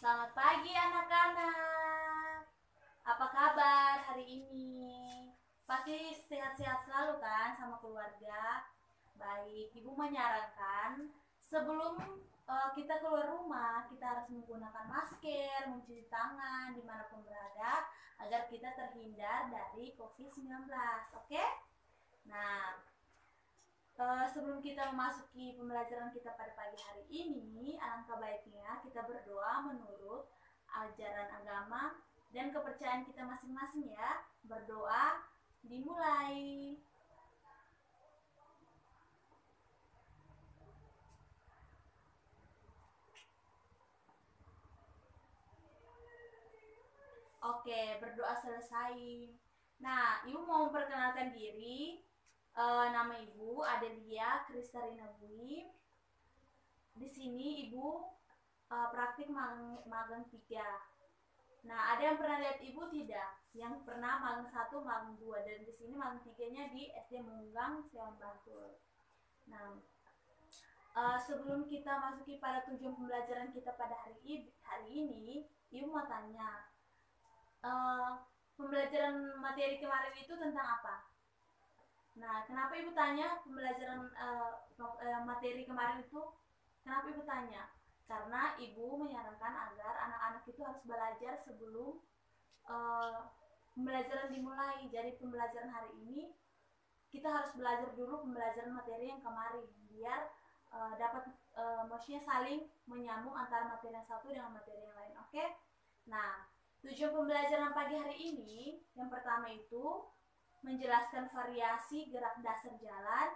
Selamat pagi anak-anak. Apa kabar hari ini? Pasti sehat-sehat selalu kan sama keluarga? Baik, Ibu menyarankan sebelum kita keluar rumah, kita harus menggunakan masker, mencuci tangan dimanapun berada agar kita terhindar dari COVID-19. Oke? Nah, sebelum kita memasuki pembelajaran kita pada pagi hari ini, alangkah baiknya kita berdoa menurut ajaran agama dan kepercayaan kita masing-masing ya. Berdoa dimulai. Oke, berdoa selesai. Nah, Ibu mau memperkenalkan diri. Nama Ibu Adelia Kristarina Bui. Di sini Ibu praktik magang 3. Nah, ada yang pernah lihat Ibu tidak? Yang pernah magang 1, magang 2, dan di sini magang 3-nya di SD Munggang, Sewan Bantul. Nah, sebelum kita masuki pada tujuan pembelajaran kita pada hari ini, Ibu mau tanya, pembelajaran materi kemarin itu tentang apa? Nah, kenapa Ibu tanya pembelajaran materi kemarin itu? Kenapa Ibu tanya? Karena Ibu menyarankan agar anak-anak itu harus belajar sebelum pembelajaran dimulai. Jadi pembelajaran hari ini kita harus belajar dulu pembelajaran materi yang kemarin biar dapat maksudnya saling menyambung antara materi yang satu dengan materi yang lain. Oke? Nah, tujuan pembelajaran pagi hari ini yang pertama itu menjelaskan variasi gerak dasar jalan.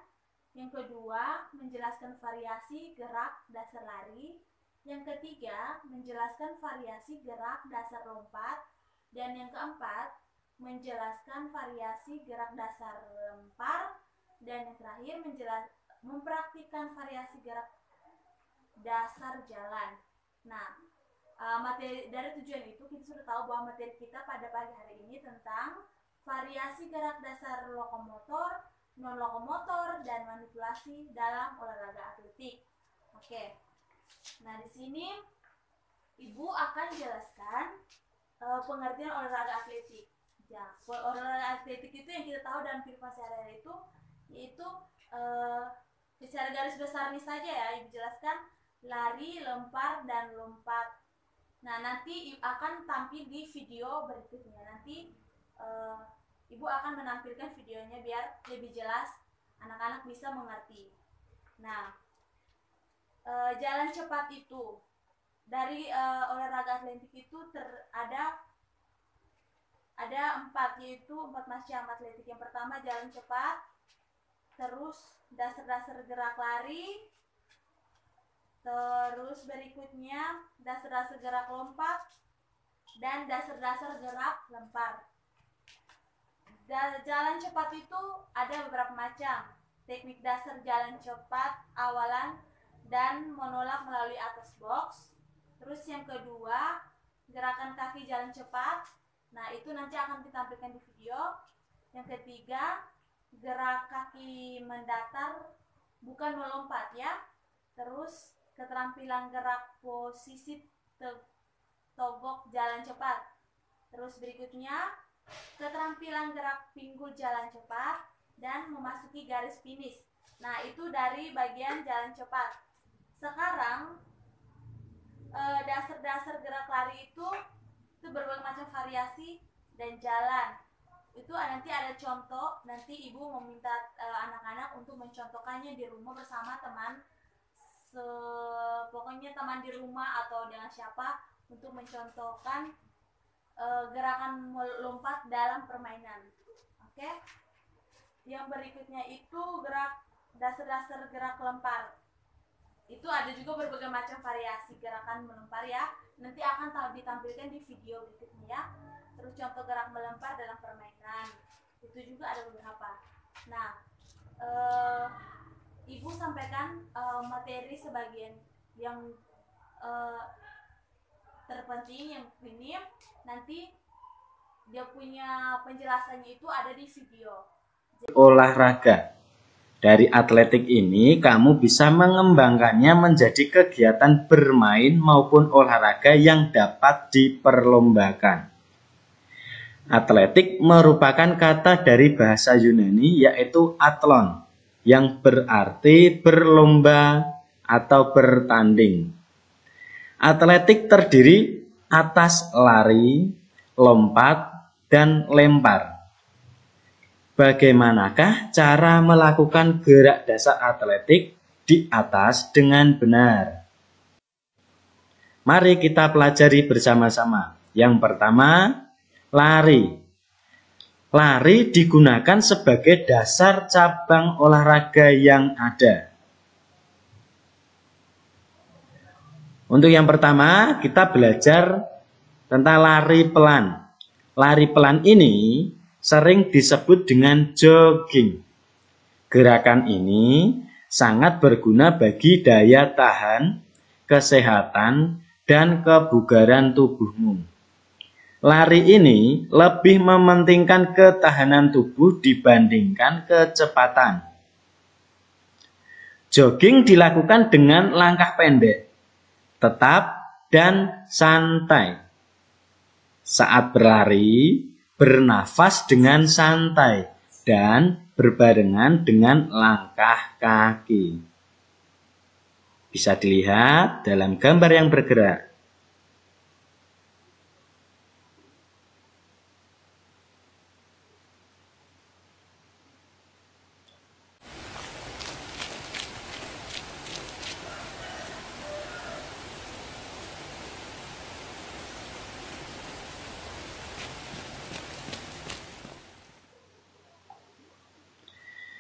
Yang kedua, menjelaskan variasi gerak dasar lari. Yang ketiga, menjelaskan variasi gerak dasar lompat. Dan yang keempat, menjelaskan variasi gerak dasar lempar. Dan yang terakhir, mempraktikkan variasi gerak dasar jalan. Nah, materi dari tujuan itu kita sudah tahu bahwa materi kita pada pagi hari ini tentang variasi gerak dasar lokomotor, non-lokomotor, dan manipulasi dalam olahraga atletik. Oke. Nah, di sini Ibu akan jelaskan pengertian olahraga atletik. Ya, olahraga atletik itu yang kita tahu dalam kehidupan sehari-hari itu yaitu secara garis besar ini saja ya, Ibu jelaskan lari, lempar, dan lompat. Nah, nanti akan tampil di video berikutnya. Nanti Ibu akan menampilkan videonya biar lebih jelas anak-anak bisa mengerti. Nah, jalan cepat itu dari olahraga atletik itu ada 4, yaitu 4 macam atletik. Yang pertama jalan cepat, terus dasar-dasar gerak lari, terus berikutnya dasar-dasar gerak lompat, dan dasar-dasar gerak lempar. Jalan cepat itu ada beberapa macam. Teknik dasar jalan cepat awalan dan menolak melalui atas box. Terus yang kedua, gerakan kaki jalan cepat. Nah, itu nanti akan ditampilkan di video. Yang ketiga, gerak kaki mendatar bukan melompat ya. Terus keterampilan gerak posisi togok jalan cepat. Terus berikutnya, keterampilan gerak pinggul jalan cepat dan memasuki garis finish. Nah, itu dari bagian jalan cepat. Sekarang dasar-dasar gerak lari itu berbagai macam variasi dan jalan. Itu nanti ada contoh, nanti Ibu meminta anak-anak untuk mencontohkannya di rumah bersama teman, pokoknya teman di rumah atau dengan siapa untuk mencontohkan gerakan melompat dalam permainan. Oke? Yang berikutnya itu dasar-dasar gerak lempar. Itu ada juga berbagai macam variasi gerakan melempar ya. Nanti akan ditampilkan di video berikutnya ya. Terus contoh gerak melempar dalam permainan. Itu juga ada beberapa. Nah, Ibu sampaikan materi sebagian yang terpenting, yang ini nanti dia punya penjelasannya itu ada di video. Olahraga. Dari atletik ini kamu bisa mengembangkannya menjadi kegiatan bermain maupun olahraga yang dapat diperlombakan. Atletik merupakan kata dari bahasa Yunani yaitu athlon, yang berarti berlomba atau bertanding. Atletik terdiri atas lari, lompat, dan lempar. Bagaimanakah cara melakukan gerak dasar atletik di atas dengan benar? Mari kita pelajari bersama-sama. Yang pertama, lari. Lari digunakan sebagai dasar cabang olahraga yang ada. Untuk yang pertama, kita belajar tentang lari pelan. Lari pelan ini sering disebut dengan jogging. Gerakan ini sangat berguna bagi daya tahan, kesehatan, dan kebugaran tubuhmu. Lari ini lebih mementingkan ketahanan tubuh dibandingkan kecepatan. Jogging dilakukan dengan langkah pendek, tetap, dan santai. Saat berlari, bernafas dengan santai dan berbarengan dengan langkah kaki. Bisa dilihat dalam gambar yang bergerak.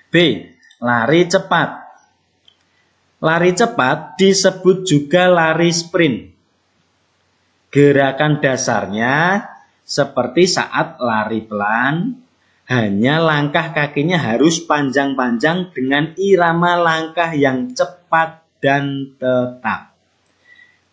B. Lari cepat. Lari cepat disebut juga lari sprint. Gerakan dasarnya seperti saat lari pelan, hanya langkah kakinya harus panjang-panjang dengan irama langkah yang cepat dan tetap.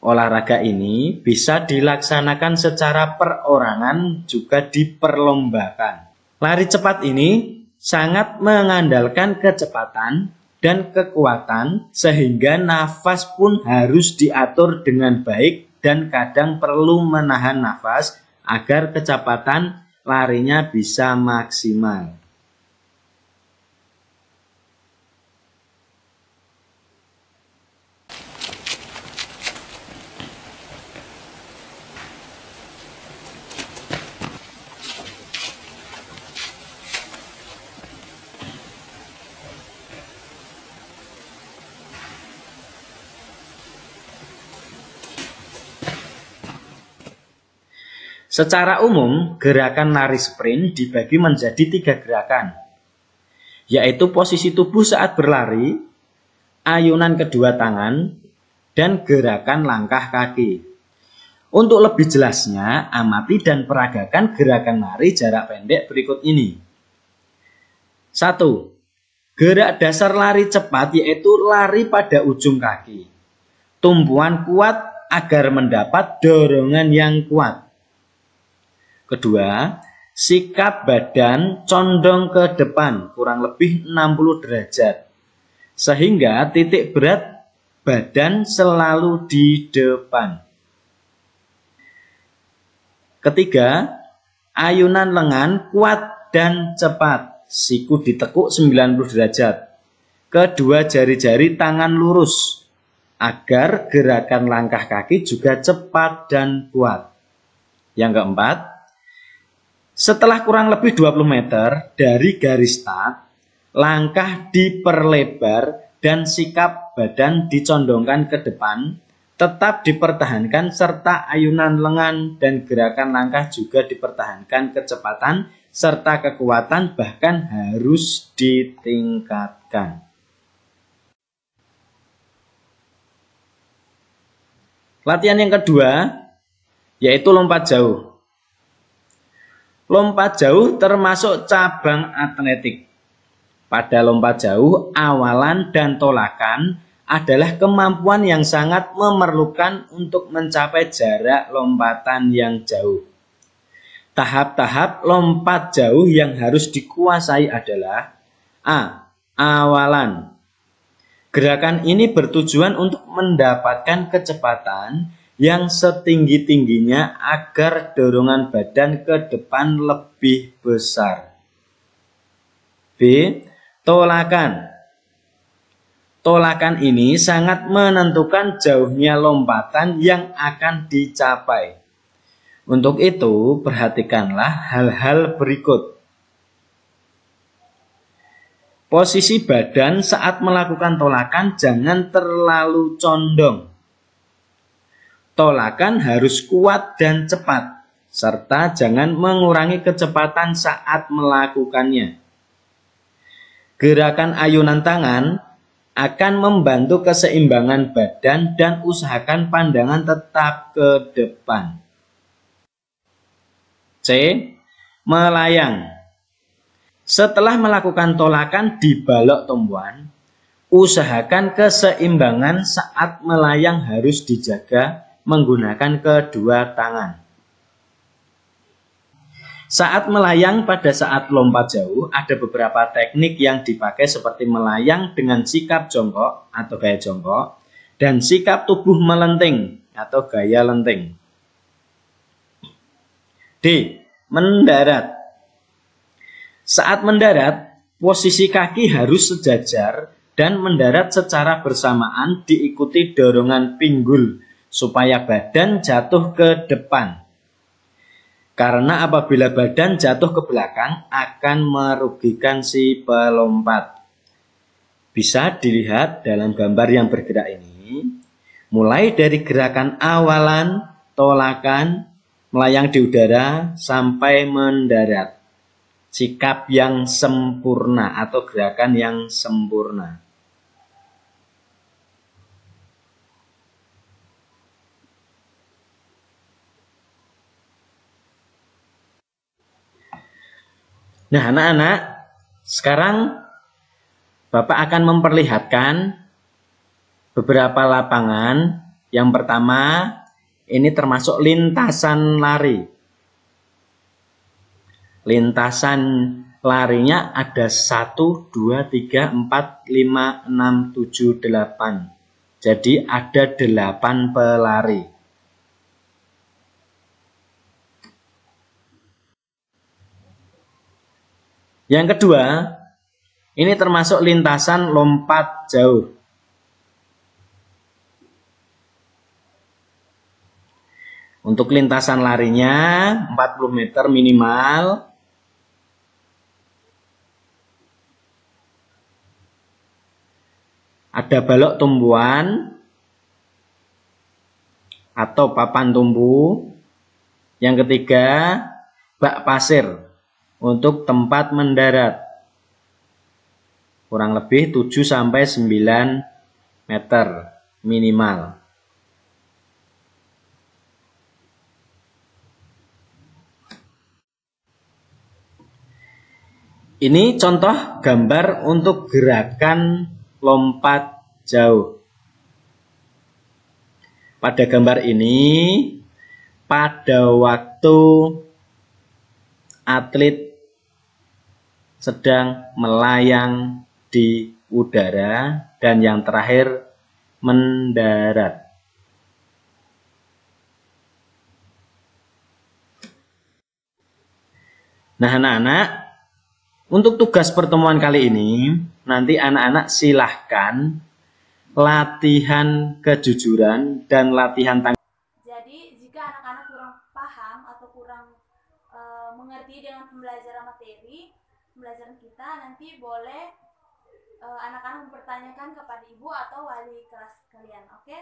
Olahraga ini bisa dilaksanakan secara perorangan juga diperlombakan. Lari cepat ini sangat mengandalkan kecepatan dan kekuatan sehingga nafas pun harus diatur dengan baik dan kadang perlu menahan nafas agar kecepatan larinya bisa maksimal. Secara umum, gerakan lari sprint dibagi menjadi 3 gerakan, yaitu posisi tubuh saat berlari, ayunan kedua tangan, dan gerakan langkah kaki. Untuk lebih jelasnya, amati dan peragakan gerakan lari jarak pendek berikut ini. 1. Gerak dasar lari cepat yaitu lari pada ujung kaki. Tumpuan kuat agar mendapat dorongan yang kuat. Kedua, sikap badan condong ke depan kurang lebih 60 derajat. Sehingga titik berat badan selalu di depan. Ketiga, ayunan lengan kuat dan cepat. Siku ditekuk 90 derajat. Kedua jari-jari tangan lurus. Agar gerakan langkah kaki juga cepat dan kuat. Yang keempat, setelah kurang lebih 20 meter dari garis start, langkah diperlebar dan sikap badan dicondongkan ke depan, tetap dipertahankan serta ayunan lengan dan gerakan langkah juga dipertahankan kecepatan serta kekuatan bahkan harus ditingkatkan. Latihan yang kedua yaitu lompat jauh. Lompat jauh termasuk cabang atletik. Pada lompat jauh, awalan dan tolakan adalah kemampuan yang sangat memerlukan untuk mencapai jarak lompatan yang jauh. Tahap-tahap lompat jauh yang harus dikuasai adalah A. awalan. Gerakan ini bertujuan untuk mendapatkan kecepatan yang setinggi-tingginya agar dorongan badan ke depan lebih besar. B. Tolakan. Tolakan ini sangat menentukan jauhnya lompatan yang akan dicapai. Untuk itu, perhatikanlah hal-hal berikut. Posisi badan saat melakukan tolakan jangan terlalu condong. Tolakan harus kuat dan cepat, serta jangan mengurangi kecepatan saat melakukannya. Gerakan ayunan tangan akan membantu keseimbangan badan dan usahakan pandangan tetap ke depan. C. Melayang. Setelah melakukan tolakan di balok tumbuhan, usahakan keseimbangan saat melayang harus dijaga menggunakan kedua tangan. Saat melayang pada saat lompat jauh, ada beberapa teknik yang dipakai seperti melayang dengan sikap jongkok atau gaya jongkok, dan sikap tubuh melenting atau gaya lenting. D. Mendarat. Saat mendarat, posisi kaki harus sejajar dan mendarat secara bersamaan diikuti dorongan pinggul supaya badan jatuh ke depan. Karena apabila badan jatuh ke belakang akan merugikan si pelompat. Bisa dilihat dalam gambar yang bergerak ini, mulai dari gerakan awalan, tolakan, melayang di udara, sampai mendarat. Sikap yang sempurna atau gerakan yang sempurna. Nah, anak-anak, sekarang Bapak akan memperlihatkan beberapa lapangan. Yang pertama, ini termasuk lintasan lari. Lintasan larinya ada 1, 2, 3, 4, 5, 6, 7, 8. Jadi ada 8 pelari. Yang kedua, ini termasuk lintasan lompat jauh. Untuk lintasan larinya 40 meter minimal. Ada balok tumbuhan atau papan tumbuh. Yang ketiga, bak pasir untuk tempat mendarat. Kurang lebih 7-9 meter minimal. Ini contoh gambar untuk gerakan lompat jauh. Pada gambar ini, pada waktu atlet sedang melayang di udara dan yang terakhir mendarat. Nah, anak-anak, untuk tugas pertemuan kali ini, nanti anak-anak silahkan latihan kejujuran dan latihan tangan. Jadi, jika anak-anak kurang paham atau kurang mengerti dengan pembelajaran kita, nanti boleh anak-anak mempertanyakan kepada ibu atau wali kelas kalian, oke?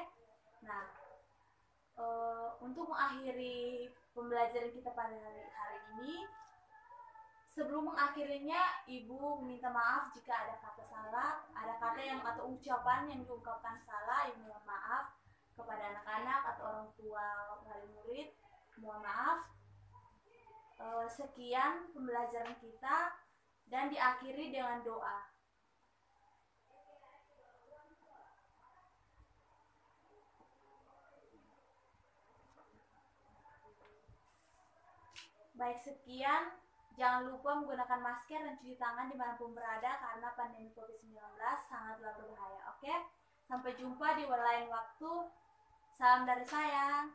Nah, untuk mengakhiri pembelajaran kita pada hari ini, sebelum mengakhirinya, ibu meminta maaf jika ada kata salah, ada kata yang atau ucapan yang diungkapkan salah. Ibu mohon maaf kepada anak-anak atau orang tua wali murid. Mohon maaf. Sekian pembelajaran kita dan diakhiri dengan doa. Baik, sekian. Jangan lupa menggunakan masker dan cuci tangan dimanapun berada karena pandemi COVID-19 sangatlah berbahaya. Oke, sampai jumpa di lain waktu. Salam dari saya.